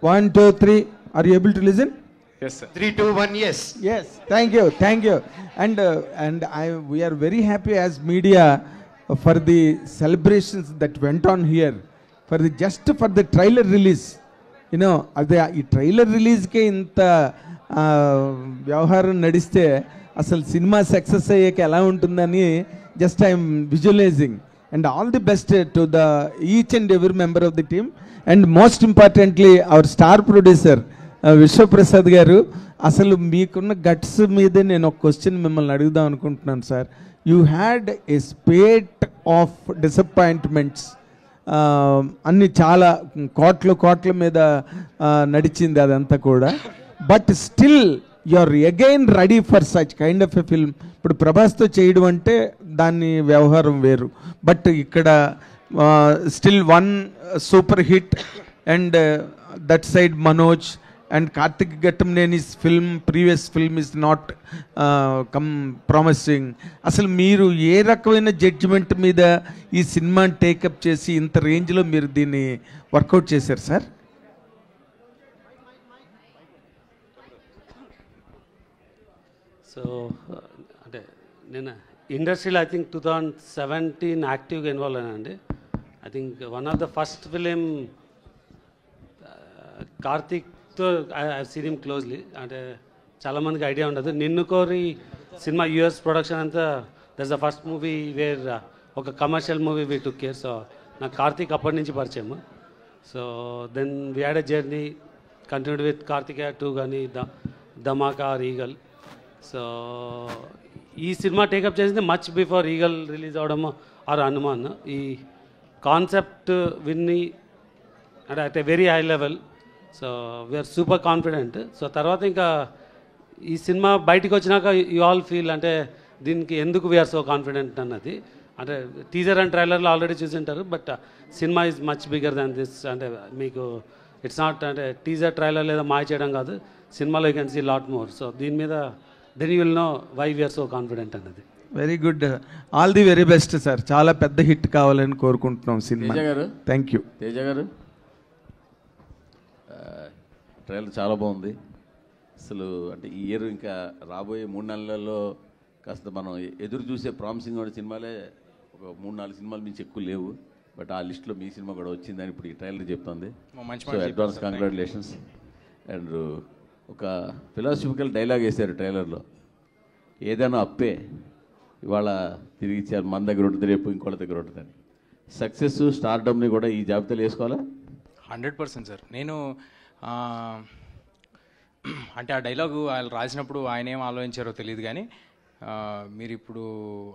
1, 2, 3. Are you able to listen? Yes, sir. 3, 2, 1, yes. Yes. Thank you. Thank you. And we are very happy as media for the celebrations that went on here. Just for the trailer release. You know, ఈ trailer రిలీజ్కే ఇంత వ్యవహారం నడిస్తే అసలు cinema success అయ్యాక ఎలా ఉంటుందని just I'm visualizing. And all the best to the each and every member of the team. And most importantly our star producer Vishwaprasad garu. అసలు మీకున్న గట్స్ మీదే నేను ఒక క్వశ్చన్ మిమ్మల్ని అడుగుదాం అనుకుంటున్నాను sir. You had a spate of disappointments. అన్ని చాలా కోట్ల మీద నడిచింది అదంతా కూడా. But still you are again ready for such kind of a film. ఇప్పుడు ప్రభాస్తో చేయడం అంటే దాని వ్యవహారం వేరు. బట్ ఇక్కడ still one super hit and that side Manoj and Karthik Gattamneni's previous film is not promising. అసలు మీరు ఏ రకమైన జడ్జిమెంట్ మీద ఈ సినిమాని టేకప్ చేసి ఇంత రేంజ్లో మీరు దీన్ని వర్కౌట్ చేశారు సార్? సో అంటే నేను ఇండస్ట్రీలో ఐ థింక్ 2017 యాక్టివ్గా ఇన్వాల్వ్ అయినండి. I think one of the first film Karthik I seen him closely. అంటే చాలామందికి ఐడియా ఉండదు. Ninnu Kori cinema US production అంతా that's the first movie where ఒక commercial movie we took care. So నాకు కార్తిక్ అప్పటి నుంచి పరిచయం. So then we had a journey continued with Karthikeya 2 కానీ ధమాకా ఆర్ ఈగల్. సో ఈ సినిమా టేకప్ చేసింది మచ్ బిఫోర్ ఈగల్ రిలీజ్ అవడము ఆర్ హనుమాన్. ఈ కాన్సెప్ట్ విన్ని అంటే at a very high level. So we're super confident. So తర్వాత ఇంకా ఈ సినిమా బయటికి వచ్చినాక యూ ఆల్ ఫీల్ అంటే దీనికి ఎందుకు వీఆర్ సో కాన్ఫిడెంట్ అన్నది. అంటే టీజర్ అండ్ ట్రైలర్లో ఆల్రెడీ చూసింటారు. But cinema is much bigger than this. అంటే మీకు ఇట్స్ నాట్ అంటే టీజర్ ట్రైలర్ లేదా మాయ చేయడం కాదు. సినిమాలో you can see lot more. So దీని మీద then you will know why we are so confident అన్నది. Very good. All the very best sir. చాలా పెద్ద హిట్ కావాలని కోరుకుంటున్నాం సినిమా. Thank you. తేజ గారు, ట్రైలర్ చాలా బాగుంది. అసలు అంటే ఈ ఇయర్ ఇంకా రాబోయే 3 నెలల్లో కాస్త మనం ఎదురు చూసే ప్రామిసింగ్ ఉన్న సినిమాలే ఒక 3-4 సినిమాలు మించి ఎక్కువ లేవు. బట్ ఆ లిస్ట్లో మీ సినిమా కూడా వచ్చిందని ఇప్పుడు ఈ ట్రైలర్ చెప్తుంది. So advance congratulations. అండ్ ఒక ఫిలాసఫికల్ డైలాగ్ వేశారు ట్రైలర్లో, ఏదైనా అప్పే ఇవాళ తిరిగి ఇచ్చారు, మన దగ్గర ఉంటుంది రేపు ఇంకోళ్ళ దగ్గర ఉంటుందని. సక్సెస్ స్టార్డమ్ని కూడా ఈ జాబితాలో వేసుకోవాలా? 100% సార్. నేను అంటే ఆ డైలాగు ఆయన రాసినప్పుడు ఆయన ఏం ఆలోచించారో తెలియదు, కానీ మీరు ఇప్పుడు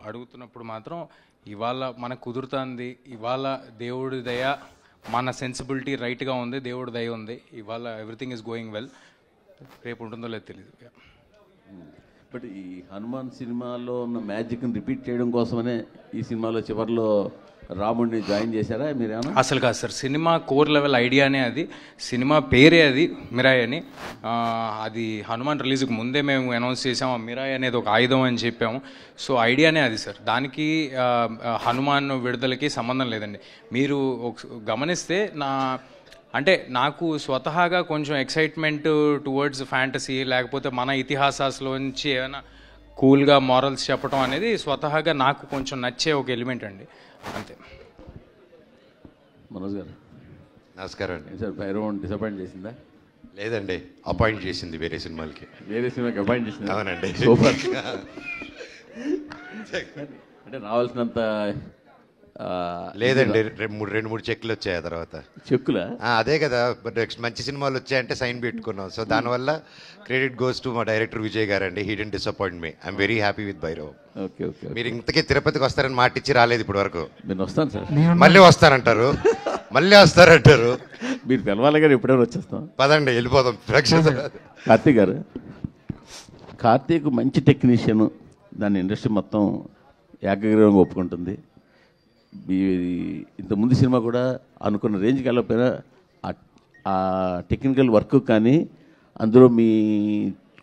అడుగుతున్నప్పుడు మాత్రం ఇవాళ మనకు కుదురుతుంది. ఇవాళ దేవుడి దయ, మన సెన్సిబిలిటీ రైట్గా ఉంది, దేవుడి దయ ఉంది. ఇవాళ ఎవ్రీథింగ్ ఈజ్ గోయింగ్ వెల్. రేపు ఉంటుందో లేదో తెలియదు. బట్ ఈ హనుమాన్ సినిమాలో ఉన్న మ్యాజిక్ని రిపీట్ చేయడం కోసమనే ఈ సినిమాలో చివరిలో రాముడిని జాయిన్ చేశారా మీరేమన్నా? అసలు కాదు సార్. సినిమా కోర్ లెవెల్ ఐడియానే అది. సినిమా పేరే అది మిరాయ్ అని. అది హనుమాన్ రిలీజ్కి ముందే మేము అనౌన్స్ చేసాము. మిరాయ్ అనేది ఒక ఆయుధం అని చెప్పాము. సో ఐడియానే అది సార్. దానికి హనుమాన్ విడుదలకి సంబంధం లేదండి. మీరు గమనిస్తే అంటే నాకు స్వతహాగా కొంచెం ఎక్సైట్మెంట్ టువర్డ్స్ ఫ్యాంటసీ, లేకపోతే మన ఇతిహాసాల్లోంచి ఏమైనా కూల్గా మారల్స్ చెప్పడం అనేది స్వతహాగా నాకు కొంచెం నచ్చే ఒక ఎలిమెంట్ అండి, అంతే. మనోజ్ గారు నమస్కారం అండి. సార్ భైరవన్ డిసప్పాయింట్ చేసిందా? లేదండి, అపాయింట్ చేసింది వేరే సినిమాలకి. వేరే సినిమాకి అపాయింట్ చేసింది? అవునండి. సూపర్. అంటే రావాల్సినంత లేదండి, 2-3 చెక్లు వచ్చాయి. ఆ తర్వాత చెక్కులా? అదే కదా, నెక్స్ట్ మంచి సినిమాలు వచ్చాయంటే సైన్ పెట్టుకున్నాం. సో దానివల్ల క్రెడిట్ గోస్ టు మా డైరెక్టర్ విజయ్ గారు అండి. He didn't disappoint me. I'm very happy with Bhairav. Okay okay. మీరు ఇంతకీ తిరుపతికి వస్తారని మాట ఇచ్చి రాలేదు ఇప్పటి వరకు. నేను వస్తాను సార్. మళ్ళీ వస్తానంటారు, మళ్ళీ వస్తారంటారు. మీరు తెలవాలి కానీ ఎప్పుడైనా వచ్చేస్తాం. పదండి వెళ్ళిపోదాం. కార్తీక్ గారు, కార్తీక్ మంచి టెక్నీషియన్. దాన్ని ఇండస్ట్రీ మొత్తం ఏకగ్రీవంగా ఒప్పుకుంటుంది. ఇంతకుముందు సినిమా కూడా అనుకున్న రేంజ్కి వెళ్ళకపోయినా ఆ టెక్నికల్ వర్క్ కానీ అందులో మీ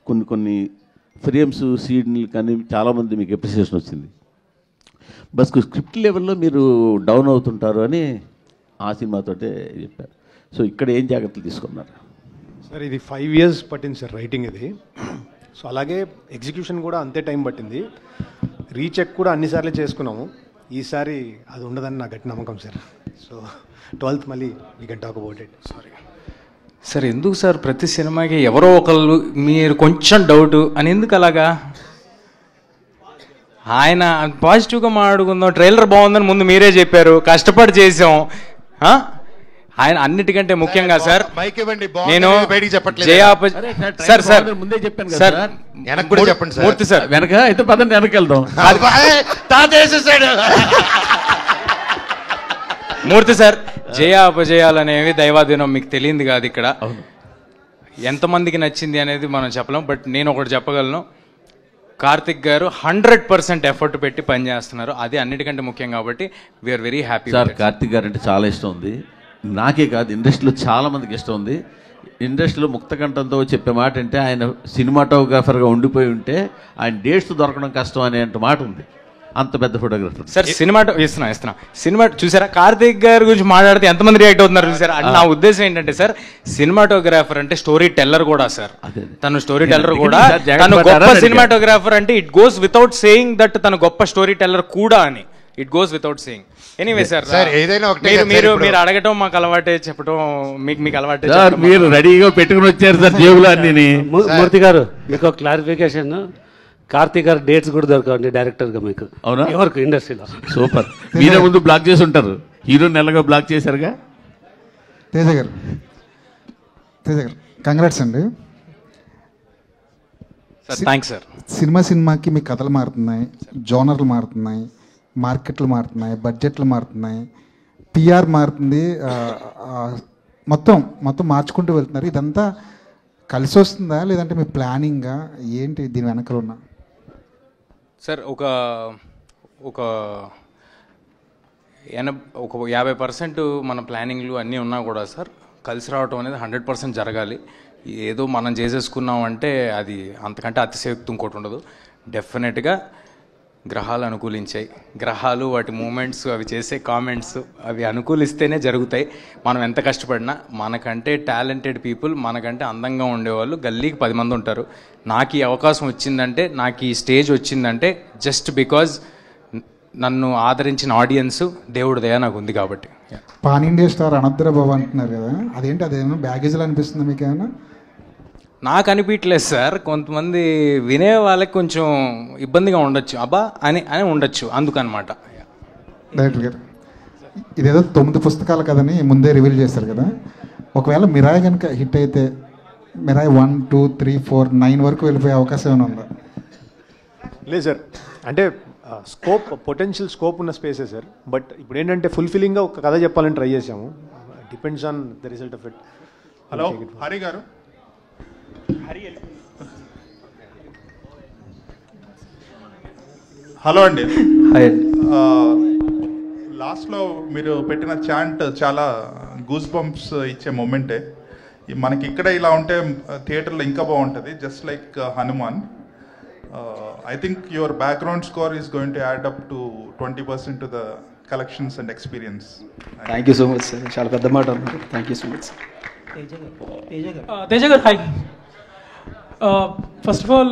కొన్ని ఫ్రేమ్స్ సీన్లు కానీ చాలామంది మీకు అప్రిసియేషన్ వచ్చింది. బస్ స్క్రిప్ట్ లెవెల్లో మీరు డౌన్ అవుతుంటారు అని ఆ సినిమాతోటే చెప్పారు. సో ఇక్కడ ఏం జాగ్రత్తలు తీసుకున్నారు? సార్ ఇది 5 years పట్టింది సార్ రైటింగ్ ఇది. సో అలాగే ఎగ్జిక్యూషన్ కూడా అంతే టైం పట్టింది. రీచెక్ కూడా అన్నిసార్లు చేసుకున్నాము. ఈసారి అది ఉండదని నా గట్టి నమ్మకం సార్. సో 12th మళ్ళీ we can talk about it. Sorry sir, ఎందుకు సార్ ప్రతి సినిమాకి ఎవరో ఒకళ్ళు మీరు కొంచెం డౌట్ అని ఎందుకు అలాగా? ఆయన పాజిటివ్గా మాట్లాడుకుందాం, ట్రైలర్ బాగుందని ముందు మీరే చెప్పారు, కష్టపడి చేసాం. ఆయన అన్నిటికంటే ముఖ్యంగా సార్ నేను సార్ సార్ ముందే చెప్పాను సార్ వెనక్కి కూడా చెప్పండి సార్. మూర్తి సార్ వెనక అయితే పదండి వెనక్కి వెళ్దాం. మూర్తి సార్, జయ అపజయాలనేవి దైవాధీనం, మీకు తెలియంది కాదు. ఇక్కడ ఎంతమందికి నచ్చింది అనేది మనం చెప్పలేం. బట్ నేను ఒకటి చెప్పగలను, కార్తిక్ గారు 100% ఎఫర్ట్ పెట్టి పనిచేస్తున్నారు. అది అన్నిటికంటే ముఖ్యం. కాబట్టి we're very happy. Sir Karthik గారు అంటే చాలా ఇష్టం ఉంది. నాకే కాదు, ఇండస్ట్రీలో చాలా మందికి ఇష్టం ఉంది. ఇండస్ట్రీలో ముక్తకంఠంతో చెప్పే మాట అంటే ఆయన సినిమాటోగ్రాఫర్గా ఉండిపోయి ఉంటే ఆయన డేట్స్ దొరకడం కష్టం అనే మాట ఉంది. అంత పెద్ద ఫోటోగ్రాఫర్ సార్. ఇస్తున్నా సినిమా చూసారా? కార్తిక్ గారి గురించి మాట్లాడితే ఎంతమంది రియాక్ట్ అవుతున్నారు చూసారా? నా ఉద్దేశం ఏంటంటే సార్, సినిమాటోగ్రాఫర్ అంటే స్టోరీ టెల్లర్ కూడా సార్. తను స్టోరీ టెల్లర్ కూడా, తను గొప్ప సినిమాటోగ్రాఫర్ అంటే it goes without saying that తను గొప్ప స్టోరీ టెల్లర్ కూడా అని. It goes without saying. Anyway sir, మీరు అడగటం మాకు అలవాటే, చెప్పడం మీకు అలవాటే. మీరు రెడీగా పెట్టుకుని వచ్చారు సార్ జేబులో అన్ని. మూర్తి గారు, మీకు క్లారిఫికేషన్, కార్తీక్ గారు డేట్స్ కూడా దొరకండి డైరెక్టర్గా మీకు. అవునా? ఎవరికి ఇండస్ట్రీలో. సూపర్. మీరే ముందు బ్లాక్ చేసి ఉంటారు, హీరో నెలగా బ్లాక్ చేశారుగా. తేజ గారు కంగ్రాట్స్ అండి. Thanks sir. సినిమాకి మీ కథలు మారుతున్నాయి, జోనర్లు మారుతున్నాయి, మార్కెట్లు మారుతున్నాయి, బడ్జెట్లు మారుతున్నాయి, పిఆర్ మారుతుంది, మొత్తం మార్చుకుంటూ వెళ్తున్నారు. ఇదంతా కలిసి వస్తుందా లేదంటే మీ ప్లానింగా ఏంటి దీని వెనకాల ఉన్న? సార్ ఒక 50% మన ప్లానింగ్లు అన్నీ ఉన్నా కూడా సార్, కలిసి రావటం అనేది 100% జరగాలి. ఏదో మనం చేసేసుకున్నామంటే అది అంతకంటే అతిశయోక్తి ఇంకోటి ఉండదు. డెఫినెట్గా గ్రహాలు అనుకూలించాయి. గ్రహాలు వాటి మూమెంట్స్, అవి చేసే కామెంట్స్, అవి అనుకూలిస్తేనే జరుగుతాయి. మనం ఎంత కష్టపడినా, మనకంటే టాలెంటెడ్ పీపుల్, మనకంటే అందంగా ఉండేవాళ్ళు గల్లీకి 10 మంది ఉంటారు. నాకు ఈ అవకాశం వచ్చిందంటే, నాకు ఈ స్టేజ్ వచ్చిందంటే జస్ట్ బికాజ్ నన్ను ఆదరించిన ఆడియన్స్, దేవుడి దయ నాకు ఉంది కాబట్టి. పాన్ ఇండియా స్టార్ అనద్ర బాబు అంటున్నారు కదా, అదేంటి? అదేమో బ్యాగేజ్లో అనిపిస్తుంది మీకు ఏమైనా? నాకు అనిపించలేదు సార్. కొంతమంది వినే వాళ్ళకి కొంచెం ఇబ్బందిగా ఉండొచ్చు, అబ్బా అని ఉండొచ్చు, అందుకనమాట. డైరెక్టర్ గారు, ఇదేదో 9 పుస్తకాలు కదని ముందే రివీల్ చేశారు కదా, ఒకవేళ మిరాయ్ కనుక హిట్ అయితే మిరాయ్ 1, 2, 3, 4, 9 వరకు వెళ్ళిపోయే అవకాశం ఏమైనా ఉందా? లేదు సార్, అంటే పొటెన్షియల్ స్కోప్ ఉన్న స్పేసే సార్. బట్ ఇప్పుడు ఏంటంటే ఫుల్ఫిల్లింగ్గా ఒక కథ చెప్పాలని ట్రై చేసాము. Depends on the result of it. Hello Hari గారు. హలో అండి. లాస్ట్లో మీరు పెట్టిన చాంట్ చాలా గూస్ బంప్స్ ఇచ్చే మూమెంటే. మనకి ఇక్కడ ఇలా ఉంటే థియేటర్లో ఇంకా బాగుంటుంది. Just like Hanuman. I think your background score is going to add up to 20% to the collections and experience. Thank you so much, sir. చాలా పెద్ద మాట అన్నారు. Thank you so much. Teja garu, hi. First of all,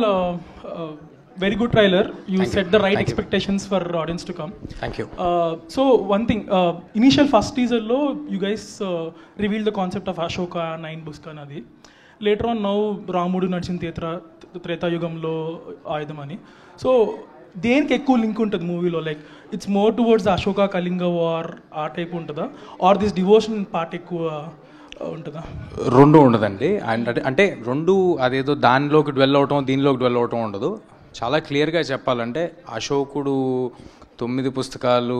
very good trailer. You set the right expectations for audience to come. Thank you. So one thing, initial first teaser lo you guys revealed the concept of Ashoka 9 books kanadi. Later on now రాముడు నడిచిన త్రేతాయుగంలో ఆయుధం అని. So దేనికి ఎక్కువ link ఉంటుంది మూవీలో? Like it's more towards Ashoka Kalinga war ఆ టైప్ ఉంటుందా, ఆర్ దిస్ డివోషన్ పార్ట్ ఎక్కువ ఉంటుందా? రెండు ఉండదండి. అంటే రెండు అదేదో దానిలోకి డ్వెల్ అవటం దీనిలోకి డ్వెల్ అవటం ఉండదు. చాలా క్లియర్గా చెప్పాలంటే అశోకుడు 9 పుస్తకాలు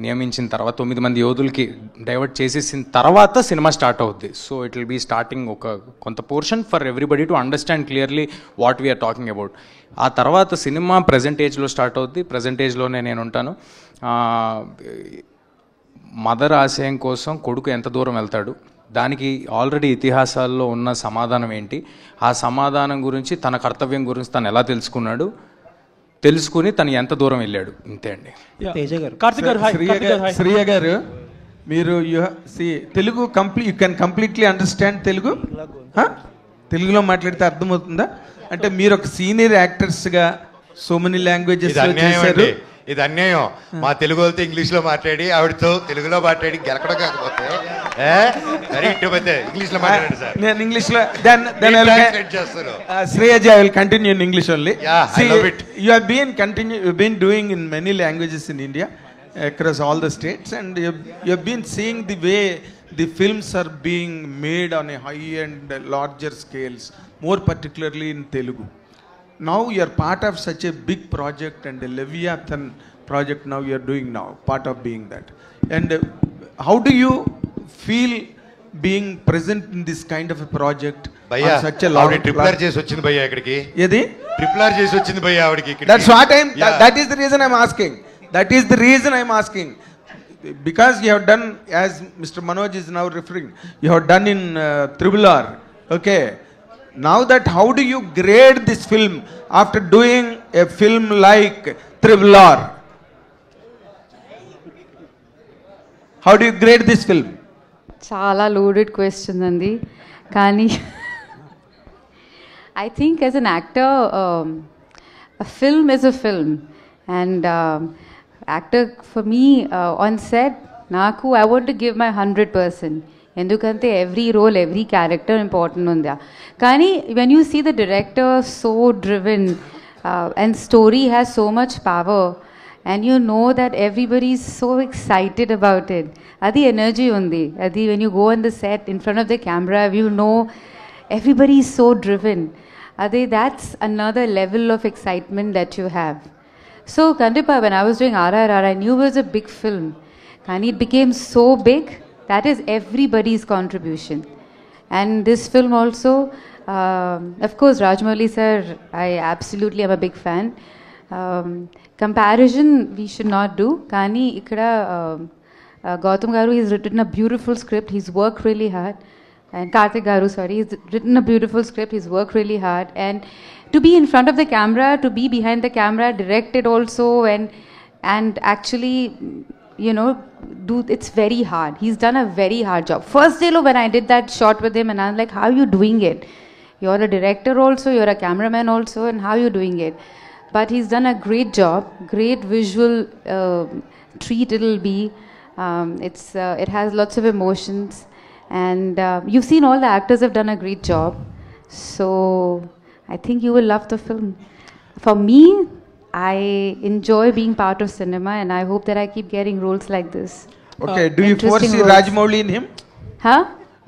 నియమించిన తర్వాత 9 మంది యోధులకి డైవర్ట్ చేసేసిన తర్వాత సినిమా స్టార్ట్ అవుద్ది. So it will be starting ఒక కొంత portion for everybody to understand clearly what we're talking about. ఆ తర్వాత సినిమా ప్రజెంట్ ఏజ్లో స్టార్ట్ అవుద్ది. ప్రజెంట్ ఏజ్లోనే నేను ఉంటాను. మదర్ ఆశయం కోసం కొడుకు ఎంత దూరం వెళ్తాడు, దానికి ఆల్రెడీ ఇతిహాసాల్లో ఉన్న సమాధానం ఏంటి, ఆ సమాధానం గురించి, తన కర్తవ్యం గురించి తను ఎలా తెలుసుకుని తను ఎంత దూరం వెళ్ళాడు, ఇంతే అండి. శ్రీయ గారు, మీరు Telugu you can completely understand Telugu? తెలుగులో మాట్లాడితే అర్థమవుతుందా? అంటే మీరు ఒక సీనియర్ యాక్టర్స్గా సో మెనీ లాంగ్వేజెస్ చేశారు. ఇది అన్యాయం. మా తెలుగు వాళ్ళతో ఇంగ్లీష్ లో మాట్లాడి ఆవిడతో తెలుగులో మాట్లాడి గెలకడం కాకపోతే ఇంగ్లీష్ లో మాట్లాడాడు సార్. నేను ఇంగ్లీష్ లో చేస్తారు. Shreyaji, I will continue in English only. Yeah, I love it. You've been doing in many languages in India, across all the states, and you've been seeing the way the films are being made on a high and larger scales, more particularly in Telugu. Now you are part of such a big project, and a Leviathan project now you are doing now, part of being that. And how do you feel being present in this kind of a project on such a long triple చేసి వచ్చింది భయ్యా ఇక్కడికి. ఏది triple చేసి వచ్చింది భయ్యా ఆవిడకి. That's what that is the reason I'm asking. That is the reason I'm asking. Because you have done, as Mr. Manoj is now referring, you have done in Triple R. Okay. Now that, how do you grade this film after doing a film like Triple R? How do you grade this film? చాలా loaded question అండి. కానీ I think as an actor, a film is a film. And actor for me on set, I want to give my 100%. ఎందుకంటే every role every character important ఉందా. కానీ when you see the director so driven and story has so much power and you know that everybody is so excited about it. అది energy ఉంది. అది when you go on the set in front of the camera you know everybody is so driven. అది that's another level of excitement that you have. So Kandipa, when I was doing RRR, I knew it was a big film. And it became so big. That is everybody's contribution. And this film also, of course, Rajamouli sir, I absolutely am a big fan. Comparison we should not do. Kani ikkada Gautam Garu has written a beautiful script. He's worked really hard. And Karthik Garu, sorry, he's written a beautiful script. He's worked really hard. And to be in front of the camera, to be behind the camera, directed also, and actually, you know, it's very hard. He's done a very hard job. First day when I did that shot with him, and I was like, how are you doing it? You're a director also, you're a cameraman also, and how are you doing it? But he's done a great job, great visual treat it'll be. It has lots of emotions, and you've seen all the actors have done a great job. So I think you will love the film. For me, I enjoy being part of cinema, and I hope that I keep getting roles like this. Okay, do you foresee Rajamouli in him? Huh?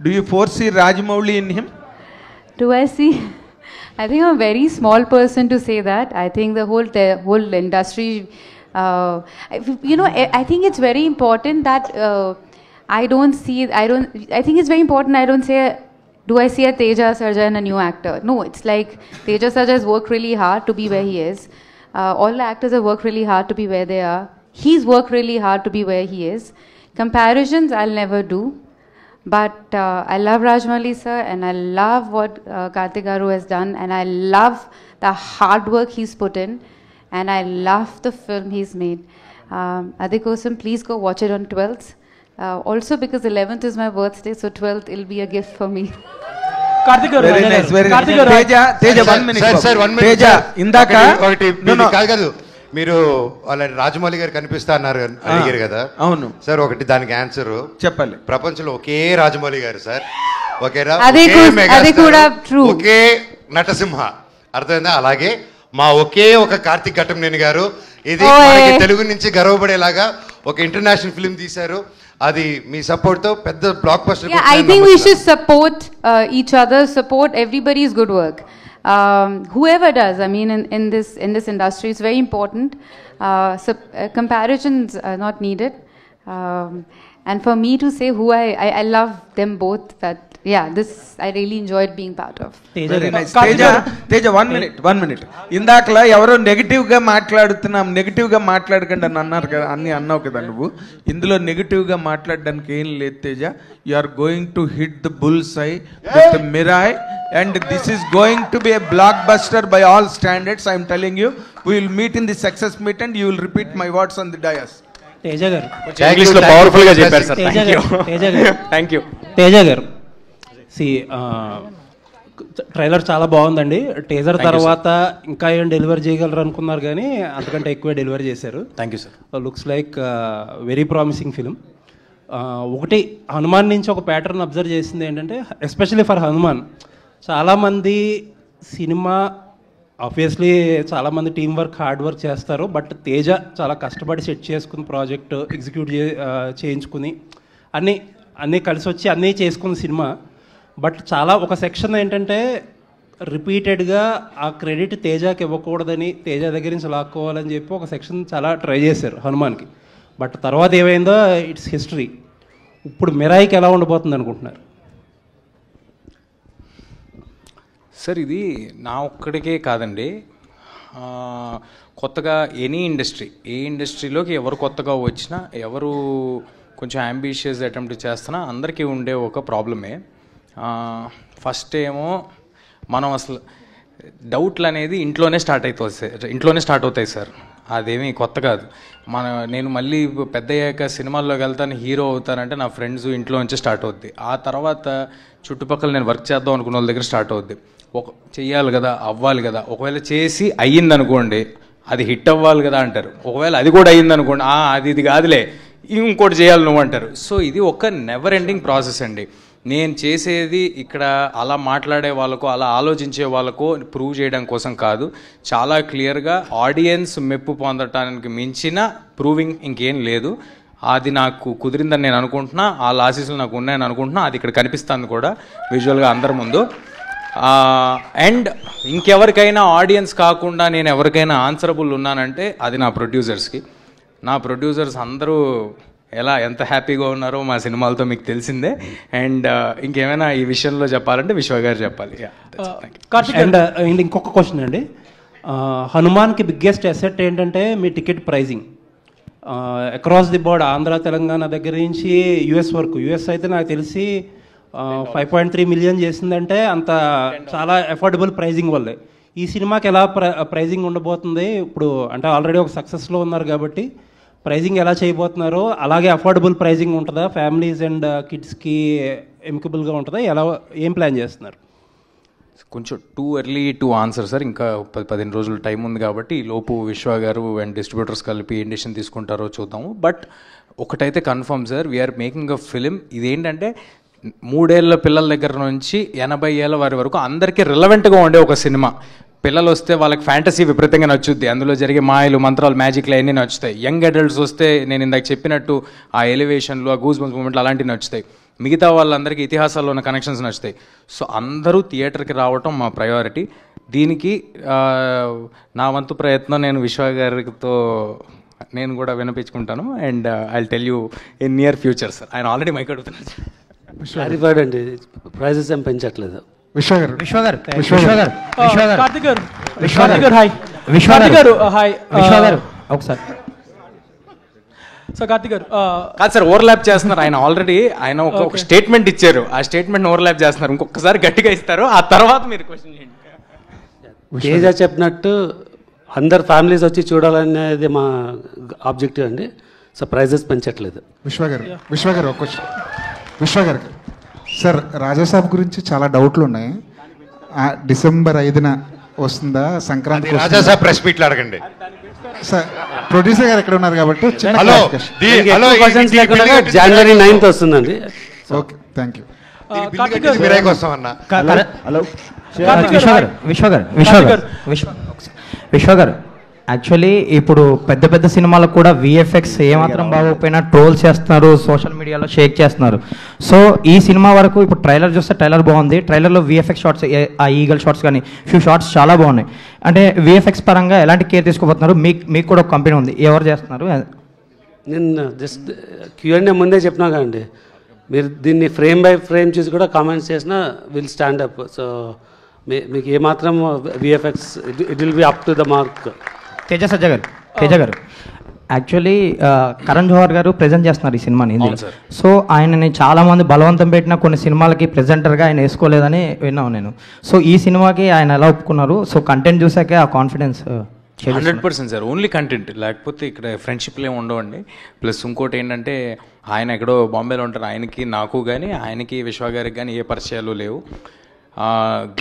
Do you foresee Rajamouli in him? Do I see? I think I'm a very small person to say that. I think the whole industry, you know, I think it's very important that I think it's very important I don't say, do I see a Teja Sarja and a new actor? No, it's like Teja Sarja has worked really hard to be where he is. All the actors have worked really hard to be where they are. He's worked really hard to be where he is. Comparisons I'll never do. But I love Rajamouli sir, and I love what Karthik Garu has done, and I love the hard work he's put in, and I love the film he's made. Adikosam, please go watch it on 12th. Also because 11th is my birthday, so 12th will be a gift for me. Karthik garu, very nice, very nice. Teja 1 minute. Sir, 1 minute. Teja, indaka కాదు మీరు already Rajamouli గారు కనిపిస్తా అన్నారు అడిగారు కదా. అవును sir, ఒకటి దానికి ఆన్సర్ చెప్పాలి. ప్రపంచంలో ఒకే రాజమౌళి గారు సార్, ఒకే నటసింహ, అర్థమైందా? అలాగే మా ఒకే ఒక కార్తిక్ ఘట్టంనేని గారు, ఇది మనకి తెలుగు నుంచి గర్వపడేలాగా ఒక ఇంటర్నేషనల్ ఫిల్మ్ తీశారు. అది మీ సపోర్ట్ తో పెద్ద block buster. I think we should support each other, support everybody's good work. Whoever does, I mean, in this industry, it's very important. Comparisons are not needed. And for me to say who I love them both, but yeah, this I really enjoyed being part of. Very nice. Teja 1 minute. ఇందాకలా ఎవరో negative గా మాట్లాడకండి అని అన్నారు కదా, అన్ని అన్నావు కదా నువ్వు. ఇందులో నెగటివ్ గా మాట్లాడడానికి ఏం లేదు Teja. You are going to hit the bull's eye with Mirai, and this is going to be a blockbuster by all standards. I am telling you, we will meet in the success meet and you will repeat my words on the dais. Teja గారు English లో powerful గా చెప్పారు sir. Thank you. Teja గారు trailer చాలా బాగుందండి. Teaser తర్వాత ఇంకా ఏం డెలివరీ చేయగలరు అనుకున్నారు కానీ అంతకంటే ఎక్కువ డెలివరీ చేశారు. Thank you sir. Looks like very promising film. ఒకటి హనుమాన్ నుంచి ఒక ప్యాటర్న్ అబ్జర్వ్ చేసింది ఏంటంటే, ఎస్పెషల్లీ ఫర్ హనుమాన్, చాలామంది సినిమా ఆబ్వియస్లీ చాలామంది టీం వర్క్ హార్డ్ వర్క్ చేస్తారు, బట్ తేజ చాలా కష్టపడి సెట్ చేసుకుని ప్రాజెక్ట్ ఎగ్జిక్యూట్ చేయించుకుని అన్నీ కలిసి వచ్చి అన్నీ చేసుకున్న సినిమా. బట్ చాలా ఒక సెక్షన్ ఏంటంటే రిపీటెడ్గా ఆ క్రెడిట్ తేజకి ఇవ్వకూడదని, తేజ దగ్గర నుంచి లాక్కోవాలని చెప్పి ఒక సెక్షన్ చాలా ట్రై చేశారు హనుమాన్కి. బట్ తర్వాత ఏమైందో ఇట్స్ హిస్టరీ. ఇప్పుడు మిరాయికి ఎలా ఉండబోతుంది అనుకుంటున్నారు సార్? ఇది నా ఒక్కడికే కాదండి, కొత్తగా ఎనీ ఇండస్ట్రీ, ఏ ఇండస్ట్రీలోకి ఎవరు కొత్తగా వచ్చినా, ఎవరు కొంచెం అంబిషియస్ అటెంప్ట్ చేస్తున్నా అందరికీ ఉండే ఒక ప్రాబ్లమే. ఫస్ట్ ఏమో మనం అసలు డౌట్లు అనేది ఇంట్లోనే స్టార్ట్ అవుతాయి సార్. అదేమీ కొత్త కాదు. నేను మళ్ళీ పెద్ద అయ్యాక సినిమాల్లోకి వెళ్తాను, హీరో అవుతానంటే నా ఫ్రెండ్స్ ఇంట్లో నుంచి స్టార్ట్ అవుద్ది. ఆ తర్వాత చుట్టుపక్కల నేను వర్క్ చేద్దాం అనుకున్న వాళ్ళ దగ్గర స్టార్ట్ అవుద్ది. చెయ్యాలి కదా, అవ్వాలి కదా. ఒకవేళ చేసి అయ్యిందనుకోండి, అది హిట్ అవ్వాలి కదా అంటారు. ఒకవేళ అది కూడా అయ్యిందనుకోండి, ఇది కాదులే ఇంకోటి చేయాలి నువ్వు అంటారు. సో ఇది ఒక నెవర్ ఎండింగ్ ప్రాసెస్ అండి. నేను చేసేది ఇక్కడ అలా మాట్లాడే వాళ్ళకో అలా ఆలోచించే వాళ్ళకో ప్రూవ్ చేయడం కోసం కాదు, చాలా క్లియర్గా ఆడియన్స్ మెప్పు పొందటానికి మించిన ప్రూవింగ్ ఇంకేం లేదు. అది నాకు కుదిరిందని నేను అనుకుంటున్నా, ఆ లాసెస్లు నాకు ఉన్నాయని అనుకుంటున్నా. అది ఇక్కడ కనిపిస్తుంది కూడా విజువల్గా అందరి ముందు. అండ్ ఇంకెవరికైనా ఆడియన్స్ కాకుండా నేను ఎవరికైనా ఆన్సరబుల్ ఉన్నానంటే అది నా ప్రొడ్యూసర్స్కి. నా ప్రొడ్యూసర్స్ అందరూ ఎంత హ్యాపీగా ఉన్నారో మా సినిమాలతో మీకు తెలిసిందే. అండ్ ఇంకేమైనా ఈ విషయంలో చెప్పాలంటే విశ్వ గారు చెప్పాలి. అండ్ ఇంకొక క్వశ్చన్ అండి, హనుమాన్కి బిగ్గెస్ట్ అసెట్ ఏంటంటే మీ ticket pricing. Across the board Andhra Telangana దగ్గర నుంచి యుఎస్ వరకు. యుఎస్ అయితే నాకు తెలిసి 5.3 మిలియన్ చేసిందంటే అంత చాలా అఫోర్డబుల్ ప్రైజింగ్ వల్లే. ఈ సినిమాకి ఎలా ప్రైజింగ్ ఉండబోతుంది ఇప్పుడు? అంటే ఆల్రెడీ ఒక సక్సెస్లో ఉన్నారు కాబట్టి ప్రైజింగ్ ఎలా చేయబోతున్నారు? అలాగే అఫోర్డబుల్ ప్రైజింగ్ ఉంటుందా? ఫ్యామిలీస్ అండ్ కిడ్స్కి ఎమికబుల్గా ఉంటుందా? ఏం ప్లాన్ చేస్తున్నారు? కొంచెం too early to answer sir. ఇంకా 10-15 రోజులు టైం ఉంది కాబట్టి ఈ లోపు విశ్వ గారు అండ్ డిస్ట్రిబ్యూటర్స్ కలిపి ఏం డెసిషన్ తీసుకుంటారో చూద్దాము. బట్ ఒకటైతే confirm sir, we're making a film. ఇదేంటంటే 3 ఏళ్ళ పిల్లల దగ్గర నుంచి 80 ఏళ్ళ వారి వరకు అందరికీ రిలవెంట్గా ఉండే ఒక సినిమా. పిల్లలు వస్తే వాళ్ళకి ఫ్యాంటసీ విపరీతంగా నచ్చుద్ది, అందులో జరిగే మాయలు మంత్రాలు మ్యాజిక్లు అన్నీ నచ్చుతాయి. యంగ్ అడల్ట్స్ వస్తే నేను ఇందాక చెప్పినట్టు ఆ ఎలివేషన్లు, ఆ గూస్ బంప్స్ మూమెంట్లు అలాంటివి నచ్చుతాయి. మిగతా వాళ్ళందరికీ ఇతిహాసాల్లో ఉన్న కనెక్షన్స్ నచ్చుతాయి. సో అందరూ థియేటర్కి రావటం మా ప్రయారిటీ. దీనికి నా వంతు ప్రయత్నం నేను విశ్వ గారితో నేను కూడా వినిపించుకుంటాను. And I tell you in near future sir. ఆయన ఆల్రెడీ మైక్ అడుగుతున్నారు. క్లారిఫైడ్ అండి, ప్రైజెస్ ఏం పెంచట్లేదు. ఒకసారి సో కార్తిక్ గారు కాదు సార్, ఓవర్లాప్ చేస్తున్నారు. ఆయన ఒక స్టేట్మెంట్ ఇచ్చారు, ఆ స్టేట్మెంట్ ఓవర్లాప్ చేస్తున్నారు. ఇంకొకసారి గట్టిగా ఇస్తారు, ఆ తర్వాత మీరు క్వశ్చన్ చేయండి. తేజ చెప్పినట్టు అందరు ఫ్యామిలీస్ వచ్చి చూడాలనేది మా ఆబ్జెక్టివ్ అండి. సో ప్రైజెస్ పెంచట్లేదు. విశ్వ గారు ఒక క్వశ్చన్. విశ్వ గారికి సార్, రాజాసాబ్ గురించి చాలా డౌట్లు ఉన్నాయి. డిసెంబర్ 5న వస్తుందా? సంక్రాంతి రాజాసాబ్ ప్రెస్ మీట్లు అడగండి సార్. ప్రొడ్యూసర్ గారు ఎక్కడ ఉన్నారు కాబట్టి జనవరి 9th వస్తుందండి. Okay, thank you. విశ్వ గారు యాక్చువల్లీ ఇప్పుడు పెద్ద పెద్ద సినిమాలకు కూడా విఎఫ్ఎక్స్ ఏమాత్రం బాగోకపోయినా ట్రోల్ చేస్తున్నారు, సోషల్ మీడియాలో షేక్ చేస్తున్నారు. సో ఈ సినిమా వరకు ఇప్పుడు ట్రైలర్ చూస్తే ట్రైలర్ బాగుంది. ట్రైలర్లో విఎఫ్ఎక్స్ షాట్స్, ఆ ఈగల్ షాట్స్ కానీ ఫ్యూ షాట్స్ చాలా బాగున్నాయి. అంటే విఎఫ్ఎక్స్ పరంగా ఎలాంటి కేర్ తీసుకోబోతున్నారు? మీకు కూడా ఒక కంపెనీ ఉంది, ఎవరు చేస్తున్నారు? నేను జస్ట్ Q&A ముందే చెప్పినా కదండి, మీరు దీన్ని ఫ్రేమ్ బై ఫ్రేమ్ చూసి కూడా కామెంట్స్ చేసినా విల్ స్టాండ్ అప్. సో మీకు ఏమాత్రం VFX it will be up to the mark. Teja గారు యాక్చువల్లీ కరణ్ జోహర్ గారు ప్రెజెంట్ చేస్తున్నారు ఈ సినిమాని హిందీలో. సో ఆయనని చాలామంది బలవంతం పెట్టిన కొన్ని సినిమాలకి ప్రెజెంటర్గా ఆయన వేసుకోలేదని విన్నాను నేను. సో ఈ సినిమాకి ఆయన ఎలా ఒప్పుకున్నారు? సో కంటెంట్ చూసాకే ఆ కాన్ఫిడెన్స్ 100% సార్. ఓన్లీ కంటెంట్, లేకపోతే ఇక్కడ ఫ్రెండ్షిప్లు ఏమి ఉండవండి. ప్లస్ ఇంకోటి ఏంటంటే ఆయన ఎక్కడో బాంబేలో ఉంటారు, ఆయనకి నాకు కానీ ఆయనకి విశ్వ గారికి కానీ ఏ పరిచయాలు లేవు.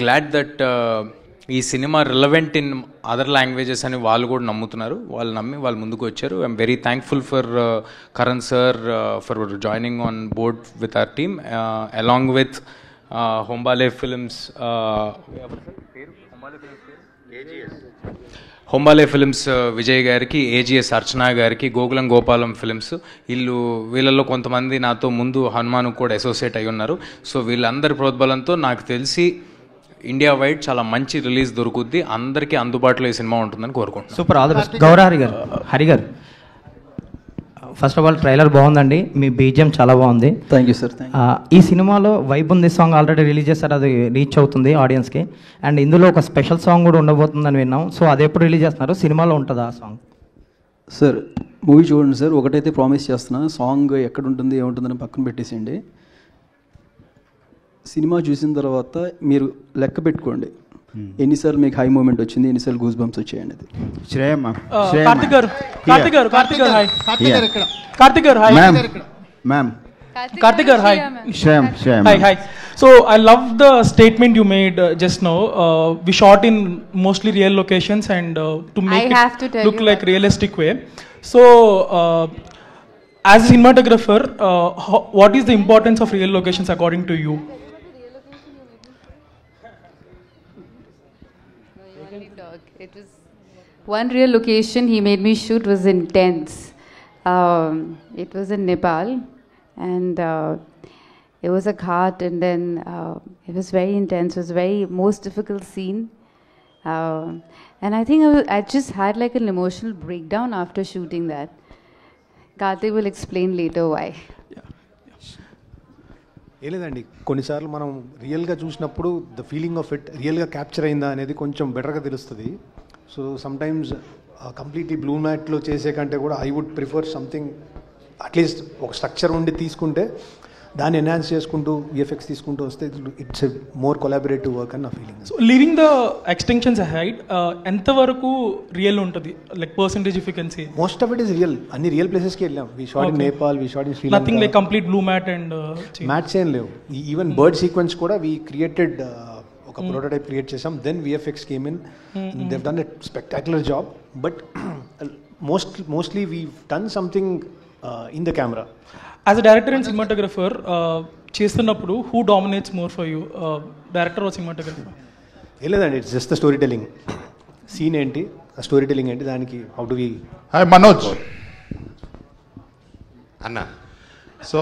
గ్లాడ్ దట్ ఈ cinema relevant in other languages అని వాళ్ళు కూడా నమ్ముతున్నారు. వాళ్ళు నమ్మి వాళ్ళు ముందుకు వచ్చారు. I'm very thankful for Karan sir for joining on board with our team along with Hombale films, Hombale films Vijay గారికి, ఏజిఎస్ అర్చనా గారికి, గోకులం గోపాలం ఫిల్మ్స్, వీళ్ళల్లో కొంతమంది నాతో ముందు హనుమాన్ కూడా అసోసియేట్ అయి ఉన్నారు. సో వీళ్ళందరి ప్రోద్బలంతో నాకు తెలిసి ఇండియా వైడ్ చాలా మంచి రిలీజ్ దొరుకుద్ది, అందరికీ అందుబాటులో ఈ సినిమా ఉంటుందని కోరుకుంటున్నాను. Super, all the best. గౌరవ హరి గారు ఫస్ట్ ఆఫ్ ఆల్ ట్రైలర్ బాగుందండి, మీ బీజిఎం చాలా బాగుంది. Thank you sir. ఈ సినిమాలో వైబ్ ఉంది సాంగ్ ఆల్రెడీ రిలీజ్ చేస్తారు, అది రీచ్ అవుతుంది ఆడియన్స్కి. అండ్ ఇందులో ఒక స్పెషల్ సాంగ్ కూడా ఉండబోతుందని విన్నాం. సో అది ఎప్పుడు రిలీజ్ చేస్తున్నారు? సినిమాలో ఉంటుందా ఆ సాంగ్? సార్ మూవీ చూడండి సార్, ఒకటైతే ప్రామిస్ చేస్తున్నా, సాంగ్ ఎక్కడ ఉంటుంది ఏముంటుందని పక్కన పెట్టేసేయండి. సినిమా చూసిన తర్వాత మీరు లెక్క పెట్టుకోండి ఎన్నిసార్లు మీకు హై మూమెంట్ వచ్చింది, ఎన్నిసార్లు గూస్ బంప్స్ వచ్చాయండి. అది కార్తిక్ గారు hi. So I love the statement you made just now. We shot in mostly real locations and to make it look like realistic way. So as a cinematographer, what is the importance of real locations according to you? It was one real location he made me shoot was intense. It was in Nepal, and it was a ghat, and then it was very intense. It was very most difficult scene, and I think I just had like an emotional breakdown after shooting that. Karthik will explain later why. ఏం లేదండి, కొన్నిసార్లు మనం రియల్గా చూసినప్పుడు the feeling of it రియల్గా capture అయిందా అనేది కొంచెం బెటర్గా తెలుస్తుంది. సో సమ్టైమ్స్ కంప్లీట్లీ బ్లూ మ్యాట్లో చేసే కంటే కూడా I would prefer something at least ఒక స్ట్రక్చర్ ఉండి తీసుకుంటే దాన్ని ఎన్హాన్స్ చేసుకుంటూ విఎఫ్ఎక్స్ తీసుకుంటూ వస్తే it's a more collaborative work అని నా feeling. So leaving the extensions ahead, ఎంతవరకు రియల్ ఉంటుంది, like percentage if you can say? Most of it is real. అన్ని రియల్ ప్లేసెస్కి వెళ్ళాం. వి shot in Nepal, we shot in Sri Lanka. Nothing like complete blue mat and mats ఏం లేవు. Even bird sequence కూడా we created, ఒక prototype create చేసాం. Then VFX came in, they've done a spectacular job. But mostly we done something in the camera. As a director and cinematographer చేస్తున్నప్పుడు who dominates more for you, director or cinematographer? ఏం లేదండి, it's just the storytelling. Scene ఏంటి, ఆ storytelling ఏంటి, దానికి how do we. Hi Manoj అన్న. So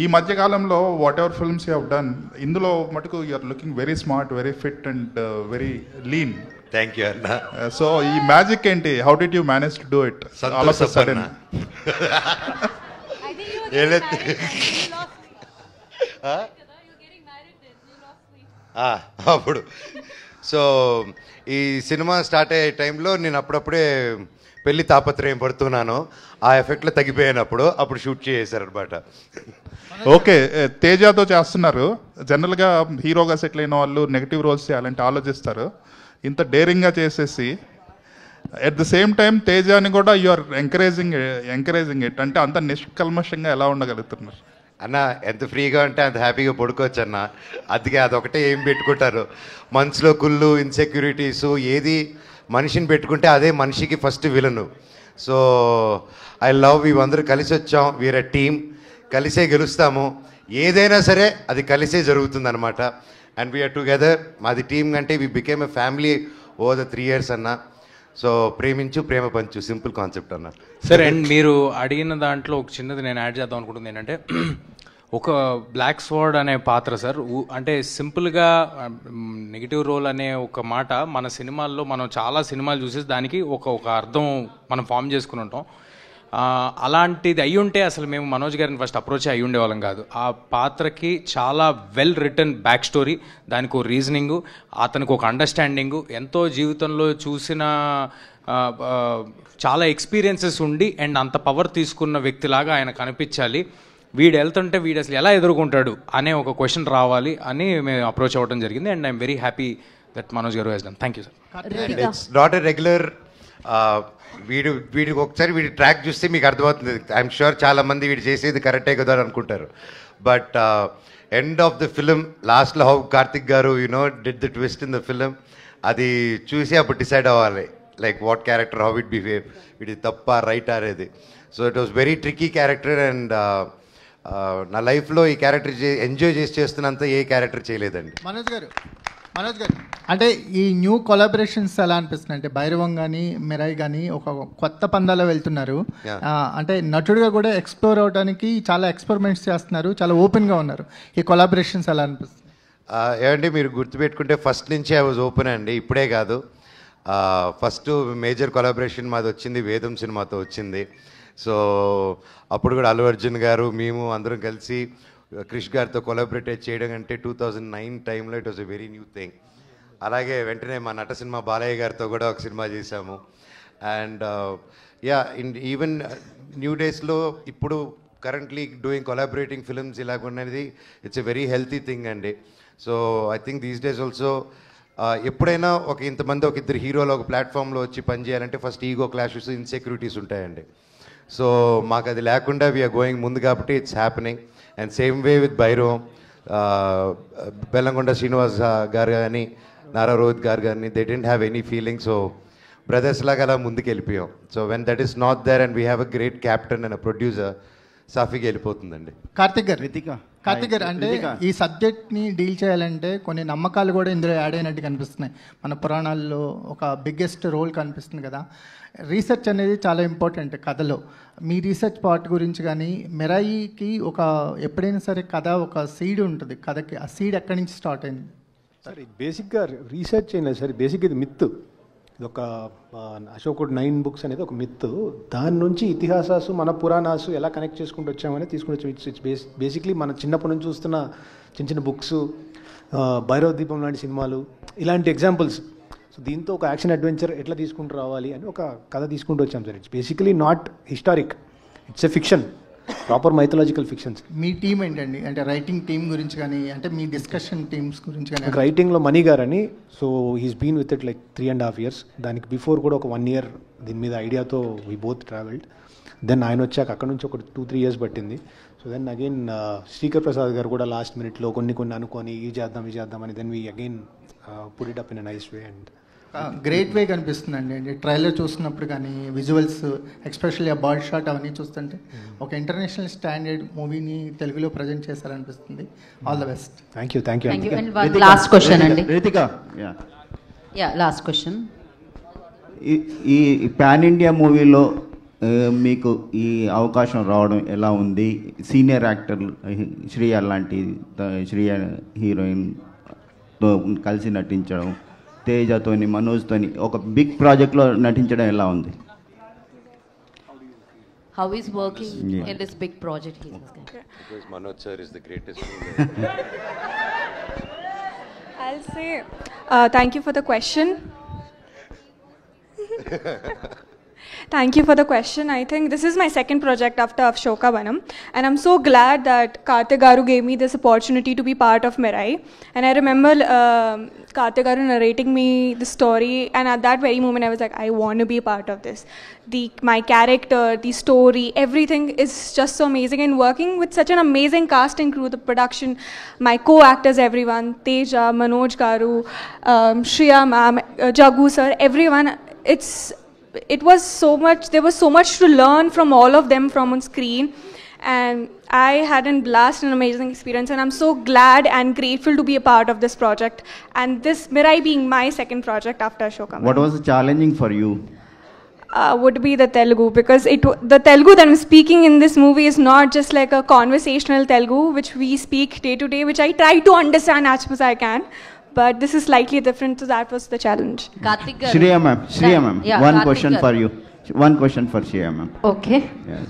ఈ మధ్యకాలంలో whatever films you have done, ఇందులో మటుకు you are looking very smart, very fit and very lean. Thank you అన్న. సో ఈ మ్యాజిక్ ఏంటి, how did you manage to do it all of a sudden? అప్పుడు so ఈ cinema start అయ్యే టైంలో నేను అప్పుడప్పుడే పెళ్లి తాపత్రయం పడుతున్నాను. ఆ ఎఫెక్ట్లో తగ్గిపోయాను. అప్పుడు షూట్ చేశారనమాట. ఓకే, తేజాతో చేస్తున్నారు. జనరల్గా హీరోగా సెటిల్ అయిన వాళ్ళు నెగిటివ్ రోల్స్ చేయాలంటే ఆలోచిస్తారు. ఇంత డేరింగ్గా చేసేసి ఎట్ ద సేమ్ టైం తేజాని కూడా యు ఆర్ ఎంకరేజింగ్ ఇట్, అంటే అంత నిష్కల్మషంగా ఎలా ఉండగలుగుతున్నారు? అన్న ఎంత ఫ్రీగా ఉంటే అంత హ్యాపీగా పడుకోవచ్చు అన్న. అందుకే అదొకటే ఏం పెట్టుకుంటారు మనసులో, కుళ్ళు, ఇన్సెక్యూరిటీసు, ఏది మనిషిని పెట్టుకుంటే అదే మనిషికి first villain. So I love, ఇవందరూ కలిసి వచ్చాం, వీఆర్ ఎ టీమ్, కలిసే గెలుస్తాము. ఏదైనా సరే అది కలిసే జరుగుతుంది అనమాట. And we're together. మాది టీమ్ కంటే we became a family over the 3 years అన్న. సో ప్రేమించు, ప్రేమ పంచు, సింపుల్ కాన్సెప్ట్ అన్న. సరే, అండ్ మీరు అడిగిన దాంట్లో ఒక చిన్నది నేను యాడ్ చేద్దాం అనుకుంటుంది ఏంటంటే, ఒక బ్లాక్ స్వార్డ్ అనే పాత్ర సార్, అంటే సింపుల్గా నెగిటివ్ రోల్ అనే ఒక మాట మన సినిమాల్లో మనం చాలా సినిమాలు చూసేసి దానికి ఒక అర్థం మనం ఫామ్ చేసుకుని ఉంటాం. అలాంటిది అయ్యి ఉంటే అసలు మేము మనోజ్ గారిని ఫస్ట్ అప్రోచ్ అయ్యి ఉండేవాళ్ళం కాదు. ఆ పాత్రకి చాలా వెల్ రిటర్న్ బ్యాక్ స్టోరీ, దానికి ఒక రీజనింగు, అతనికి ఒక అండర్స్టాండింగు, ఎంతో జీవితంలో చూసిన చాలా ఎక్స్పీరియన్సెస్ ఉండి అండ్ అంత పవర్ తీసుకున్న వ్యక్తిలాగా ఆయన కనిపించాలి. వీడు వెళ్తుంటే వీడు అసలు ఎలా ఎదుర్కొంటాడు అనే ఒక క్వశ్చన్ రావాలి అని మేము అప్రోచ్ అవ్వడం జరిగింది. And I'm very happy that Manoj గారు he's done. Thank you sir. It's not a regular, వీడికి ఒకసారి వీడి ట్రాక్ చూస్తే మీకు అర్థమవుతుంది. ఐఎమ్ షూర్ చాలామంది వీడు చేసేది కరెక్టే కదా అని అనుకుంటారు. But end of the film లాస్ట్లో హౌ కార్తిక్ గారు did the twist in the film, అది చూసి అప్పుడు డిసైడ్ అవ్వాలి like what character, how it behave, ఇది తప్ప రైట్ అనేది. So it was very tricky character and నా లైఫ్లో ఈ క్యారెక్టర్ ఎంజాయ్ చేస్తున్నంత ఏ క్యారెక్టర్ చేయలేదండి. మనోజ్ గారు అంటే ఈ న్యూ కొలాబరేషన్స్ ఎలా అనిపిస్తుంది అంటే భైరవం కానీ మిరాయి కానీ ఒక కొత్త పందాలో వెళ్తున్నారు, అంటే నటుడిగా కూడా ఎక్స్ప్లోర్ అవడానికి చాలా ఎక్స్పెరిమెంట్స్ చేస్తున్నారు, చాలా ఓపెన్గా ఉన్నారు. ఈ కొలాబరేషన్స్ ఎలా అనిపిస్తుంది? ఏమండి మీరు గుర్తుపెట్టుకుంటే ఫస్ట్ నుంచి ఐ వాజ్ ఓపెన్ అండి, ఇప్పుడే కాదు. ఫస్ట్ మేజర్ కొలాబరేషన్ మాది వచ్చింది వేదం సినిమాతో వచ్చింది. సో అప్పుడు కూడా అల్లు అర్జున్ గారు మేము అందరం కలిసి క్రిష్ గారితో కొలాబరేట్ చేయడం అంటే 2009 టైంలో it was a very new thing. అలాగే వెంటనే మా నట సినిమా బాలయ్య గారితో కూడా ఒక సినిమా చేశాము. అండ్ ఈవెన్ న్యూ డేస్లో ఇప్పుడు కరెంట్లీ డూయింగ్ కొలాబరేటింగ్ ఫిల్మ్స్ ఇలాగున్నది it's a very healthy thing అండి. So I think these days also ఎప్పుడైనా ఇంతమంది ఒక ఇద్దరు హీరోలు ఒక ప్లాట్ఫామ్లో వచ్చి పనిచేయాలంటే ఫస్ట్ ఈగో క్లాషెస్, ఇన్సెక్యూరిటీస్ ఉంటాయండి. సో మాకు అది లేకుండా వీఆర్ గోయింగ్ ముందు కాబట్టి it's happening. And same way with Bhairavam, Bellamkonda Srinivas గారు కానీ నారా రోహిత్ గారు కానీ they didn't have any feeling. So brothers లాగా అలా ముందుకు వెళ్ళిపోయాం. So when that is not there and we have a great captain and a producer, సాఫీగా వెళ్ళిపోతుందండి. కార్తిక్ గారు అంటే ఈ సబ్జెక్ట్ని డీల్ చేయాలంటే కొన్ని నమ్మకాలు కూడా ఇందులో యాడ్ అయినట్టు కనిపిస్తున్నాయి. మన పురాణాల్లో ఒక బిగ్గెస్ట్ రోల్ కనిపిస్తుంది కదా. రీసెర్చ్ అనేది చాలా ఇంపార్టెంట్ కథలో. మీ రీసెర్చ్ పార్ట్ గురించి కానీ మిరాయికి ఎప్పుడైనా సరే కథ ఒక సీడ్ ఉంటుంది కథకి, ఆ సీడ్ ఎక్కడి నుంచి స్టార్ట్ అయింది? సరే బేసిక్గా రీసెర్చ్ అయినా సరే బేసిక్ ఇది మిత్. ఇది ఒక అశోకుడు 9 books అనేది ఒక మిత్. దాని నుంచి ఇతిహాసాసు మన పురాణాసు ఎలా కనెక్ట్ చేసుకుంటూ వచ్చామని తీసుకుని వచ్చాం. ఇట్స్ బేసిక్లీ మన చిన్నప్పటి నుంచి చూస్తున్న చిన్న చిన్న బుక్స్, భైరవ దీపం లాంటి సినిమాలు, ఇలాంటి ఎగ్జాంపుల్స్. సో దీంతో ఒక యాక్షన్ అడ్వెంచర్ ఎట్లా తీసుకుంటూ రావాలి అని ఒక కథ తీసుకుంటూ వచ్చాం sir. It's basically not historic, it's a fiction, proper mythological fictions. Me team ఏంటండి, అంటే రైటింగ్ టీం గురించి కానీ, అంటే మీ డిస్కషన్ టీమ్స్ గురించి కానీ? రైటింగ్లో మణి గారు అని, so he's been with it like 3.5 years. దానికి బిఫోర్ కూడా ఒక 1 year దీని మీద ఐడియాతో వీ బోత్ ట్రావెల్డ్. దెన్ ఆయన వచ్చాక అక్కడ నుంచి ఒక 2-3 years పట్టింది. So then again Srikar Prasad గారు కూడా లాస్ట్ మినిట్లో కొన్ని అనుకొని ఈ చేద్దాం అని then we again put it up in a nice way and great way కనిపిస్తుందండి. అంటే ట్రైలర్ చూస్తున్నప్పుడు కానీ విజువల్స్, ఎస్పెషల్లీ ఆ బర్డ్ షాట్ అవన్నీ చూస్తుంటే ఒక ఇంటర్నేషనల్ స్టాండర్డ్ మూవీని తెలుగులో ప్రజెంట్ చేశారనిపిస్తుంది. All the best. Thank you. Last question అండి. Last question. ఈ పాన్ ఇండియా మూవీలో మీకు ఈ అవకాశం రావడం ఎలా ఉంది? సీనియర్ యాక్టర్ శ్రీయ లాంటి శ్రీయ హీరోయిన్తో కలిసి నటించడం, తేజతోని మనోజ్తోని ఒక బిగ్ ప్రాజెక్ట్లో నటించడం ఎలా ఉంది? How is working in this big project? Because Manoj sir is the greatest. I'll say thank you for the question. Thank you for the question. I think this is my second project after Ashoka Vanam, and I'm so glad that Karthik Garu gave me this opportunity to be part of Mirai. And I remember Karthik Garu narrating me the story, and at that very moment I was like, I want to be a part of this. My character, the story, everything is just so amazing, and working with such an amazing cast and crew, the production, my co-actors, everyone, Teja, Manoj Garu, Shriya ma'am, Jagu sir, everyone. It was so much, there was so much to learn from all of them from on screen, and I had a blast and amazing experience, and I'm so glad and grateful to be a part of this project, and this Mirai being my second project after Ashoka. What was challenging for you? Would be the Telugu, because the Telugu that I'm speaking in this movie is not just like a conversational Telugu which we speak day to day, which I try to understand as much as I can. But this is slightly different, so that was the challenge. Shriya ma'am, yeah, one question for you. One question for Shriya ma'am. Okay. Yes.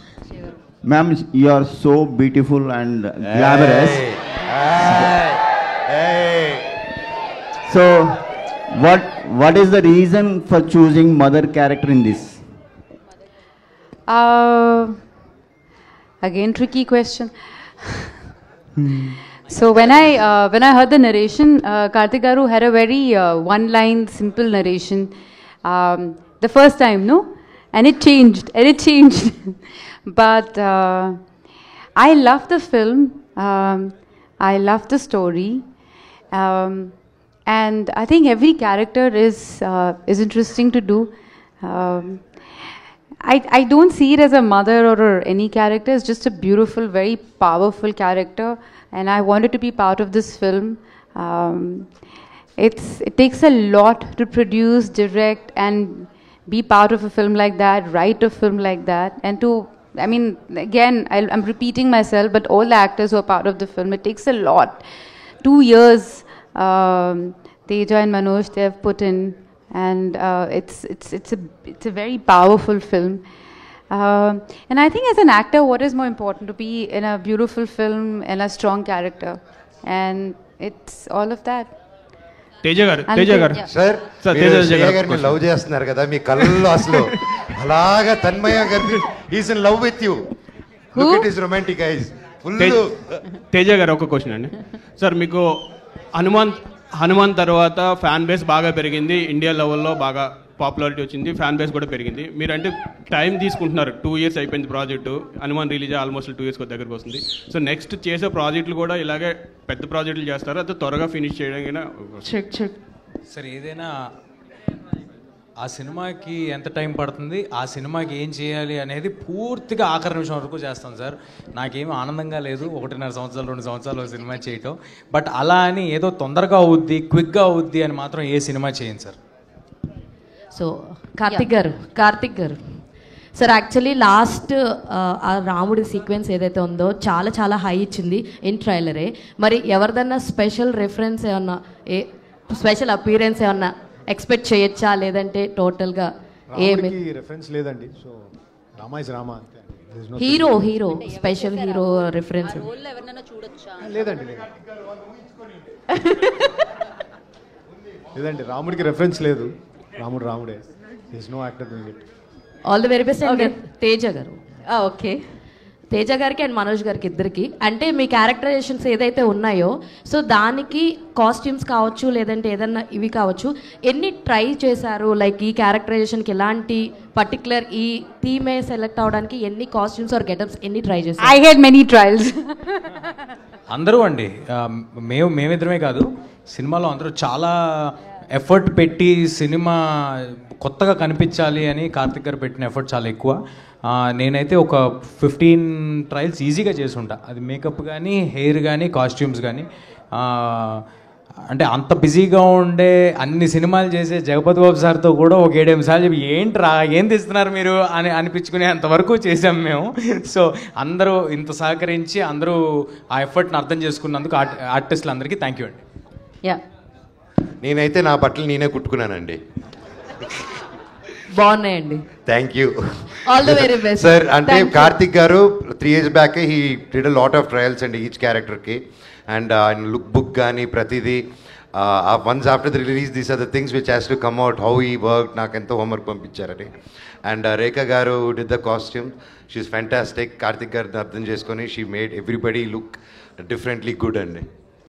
Ma'am, you are so beautiful and glamorous. Hey. So, what is the reason for choosing mother character in this? Again, tricky question. So when I heard the narration, Karthik Garu had a very one-line, simple narration the first time, no? And it changed. But I love the film. I love the story. And I think every character is interesting to do. I don't see it as a mother or any character. It's just a beautiful, very powerful character, and I wanted to be part of this film. It takes a lot to produce, direct, and be part of a film like that, write a film like that, and to, I mean, again, I'm repeating myself, but all the actors who are part of the film, it takes a lot. 2 years, Teja and Manoj, they have put in, and it's a very powerful film. And I think as an actor, what is more important? To be in a beautiful film and a strong character. And it's all of that. Teja గారు sir Shreya గారిని love చేస్తున్నారు కదా, మీ కళ్ళల్లో అసలు అలాగా తన్మయ గారు is in love with you. Look it is romantic ice full. Teja గారు ఒక క్వశ్చన్ అండి సార్, మీకు హనుమాన్ తర్వాత ఫ్యాన్ బేస్ బాగా పెరిగింది, ఇండియా లెవెల్లో బాగా పాపులారిటీ వచ్చింది, ఫ్యాన్ బేస్ కూడా పెరిగింది. మీరంటే టైం తీసుకుంటున్నారు, 2 years అయిపోయింది project, Hanuman release almost 2 years దగ్గరకు వస్తుంది. సో నెక్స్ట్ చేసే ప్రాజెక్టులు కూడా ఇలాగే పెద్ద ప్రాజెక్టులు చేస్తారు, అది త్వరగా ఫినిష్ చేయడానికి సరే ఏదైనా ఆ సినిమాకి ఎంత టైం పడుతుంది, ఆ సినిమాకి ఏం చేయాలి అనేది పూర్తిగా ఆఖరి నిమిషం వరకు చేస్తాం సార్. నాకేమీ ఆనందంగా లేదు 1.5 సంవత్సరాలు 2 సంవత్సరాలు సినిమా చేయటం. బట్ అలా అని ఏదో తొందరగా అవుద్ది, క్విక్గా అవుద్ది అని మాత్రం ఏ సినిమా చేయండి సార్. సో కార్తిక్ గారు సార్, యాక్చువల్లీ లాస్ట్ ఆ రాముడి సీక్వెన్స్ ఏదైతే ఉందో చాలా చాలా హై ఇచ్చింది ఇన్ ట్రైలరే. మరి ఎవరిదన్నా స్పెషల్ రెఫరెన్స్ ఏమన్నా, స్పెషల్ అపీరెన్స్ ఏమన్నా ఎక్స్పెక్ట్ చేయొచ్చా, లేదంటే టోటల్గా ఏమి రెఫరెన్స్ లేదండి? సో రామా ఇస్ రామా అంతే. హీరో స్పెషల్ హీరో రెఫరెన్స్ లేదండి. లేదండి, రాముడికి రెఫరెన్స్ లేదు. రాముడే. There is no actor doing it. All the very best. Teja గారు, ఓకే, తేజ గారికి అండ్ మనోజ్ గారికి ఇద్దరికి, అంటే మీ క్యారెక్టరైజేషన్స్ ఏదైతే ఉన్నాయో, సో దానికి కాస్ట్యూమ్స్ కావచ్చు, లేదంటే ఏదన్నా ఇవి కావచ్చు, ఎన్ని ట్రై చేశారు? లైక్ ఈ క్యారెక్టరైజేషన్కి ఎలాంటి పర్టికులర్ ఈ థీమే సెలెక్ట్ అవడానికి ఎన్ని కాస్ట్యూమ్స్ ఆర్ గెటప్స్ ఎన్ని ట్రై చేశారు? I head many trials. అందరూ అండి, మేమిద్దరమే కాదు, సినిమాలో అందరూ చాలా ఎఫర్ట్ పెట్టి సినిమా కొత్తగా కనిపించాలి అని కార్తిక్ గారు పెట్టిన ఎఫర్ట్ చాలా ఎక్కువ. నేనైతే ఒక 15 ట్రయల్స్ ఈజీగా చేసి ఉంటా. అది మేకప్ కానీ, హెయిర్ కానీ, కాస్ట్యూమ్స్ కానీ. అంటే అంత బిజీగా ఉండే అన్ని సినిమాలు చేసే జగపతి బాబు సార్తో కూడా ఒక 7-8 సార్లు చెప్పి ఏంట్రా ఏం తీస్తున్నారు మీరు అని అనిపించుకునే అంతవరకు చేసాం మేము. సో అందరూ ఇంత సహకరించి అందరూ ఆ ఎఫర్ట్ని అర్థం చేసుకున్నందుకు ఆర్టిస్టులు అందరికీ థ్యాంక్ యూ అండి. నేనైతే నా బట్టలు నేనే కుట్టుకున్నానండి. బాగున్నాయండి. Thank you. All the very best sir. అంటే కార్తిక్ గారు 3 years back he did a lot of trials అండి ఈచ్ క్యారెక్టర్కి. అండ్ ఆయన లుక్ బుక్ కానీ ప్రతిదీ once after the release these are the things which has to come out, how ఈ work. నాకు ఎంతో హోంవర్క్ పంపించారని. అండ్ రేఖ గారు did the costume, she's fantastic. కార్తిక్ గారిని అర్థం చేసుకొని she made everybody look differently good అండి.